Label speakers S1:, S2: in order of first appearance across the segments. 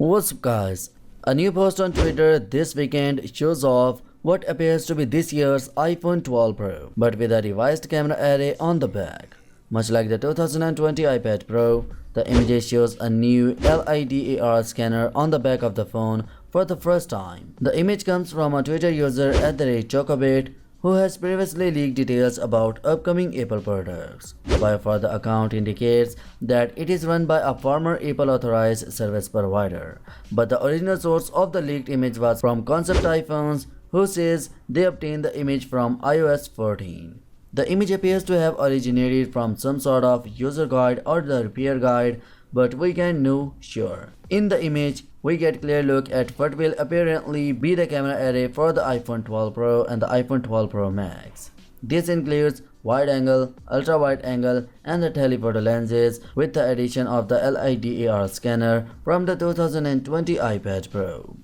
S1: What's up guys? A new post on Twitter this weekend shows off what appears to be this year's iPhone 12 Pro, but with a revised camera array on the back. Much like the 2020 iPad Pro, the image shows a new LiDAR scanner on the back of the phone for the first time. The image comes from a Twitter user @Chocobit, who has previously leaked details about upcoming Apple products. The bio for the account indicates that it is run by a former Apple authorized service provider, but the original source of the leaked image was from Concept iPhones, who says they obtained the image from iOS 14. The image appears to have originated from some sort of user guide or the repair guide, but we can't know sure. In the image, we get clear look at what will apparently be the camera array for the iPhone 12 Pro and the iPhone 12 Pro Max. This includes wide angle, ultra wide angle, and the telephoto lenses, with the addition of the LiDAR scanner from the 2020 iPad Pro.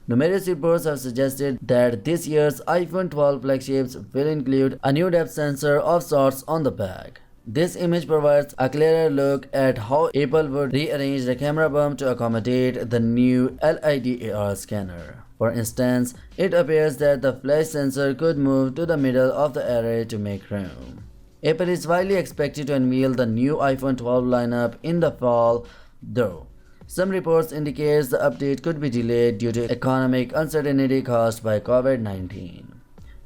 S1: Numerous reports have suggested that this year's iPhone 12 flagships will include a new depth sensor of sorts on the back. This image provides a clearer look at how Apple would rearrange the camera bump to accommodate the new LiDAR scanner. For instance, it appears that the flash sensor could move to the middle of the array to make room. Apple is widely expected to unveil the new iPhone 12 lineup in the fall, though some reports indicate the update could be delayed due to economic uncertainty caused by COVID-19.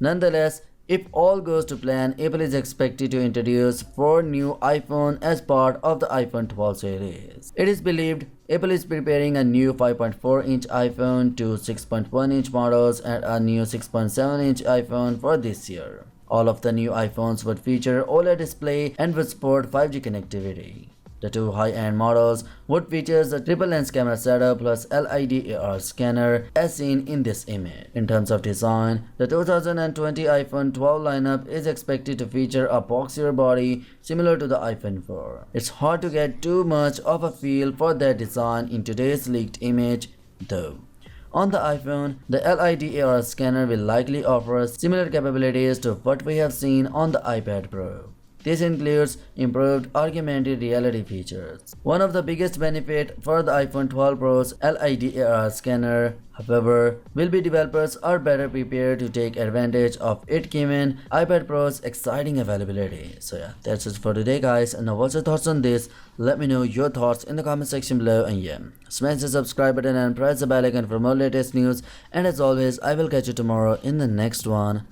S1: Nonetheless, if all goes to plan, Apple is expected to introduce 4 new iPhones as part of the iPhone 12 series. It is believed Apple is preparing a new 5.4-inch iPhone, 2 6.1-inch models, and a new 6.7-inch iPhone for this year. All of the new iPhones would feature OLED display and would support 5G connectivity. The 2 high-end models would feature the triple lens camera setup plus LiDAR scanner as seen in this image. In terms of design, the 2020 iPhone 12 lineup is expected to feature a boxier body similar to the iPhone 4. It's hard to get too much of a feel for that design in today's leaked image, though. On the iPhone, the LiDAR scanner will likely offer similar capabilities to what we have seen on the iPad Pro. This includes improved augmented reality features. One of the biggest benefits for the iPhone 12 Pro's LiDAR scanner, however, will be developers are better prepared to take advantage of it given iPad Pro's exciting availability. So yeah, that's it for today guys, and now what's your thoughts on this? Let me know your thoughts in the comment section below, and yeah, smash the subscribe button and press the bell icon for more latest news, and as always, I will catch you tomorrow in the next one.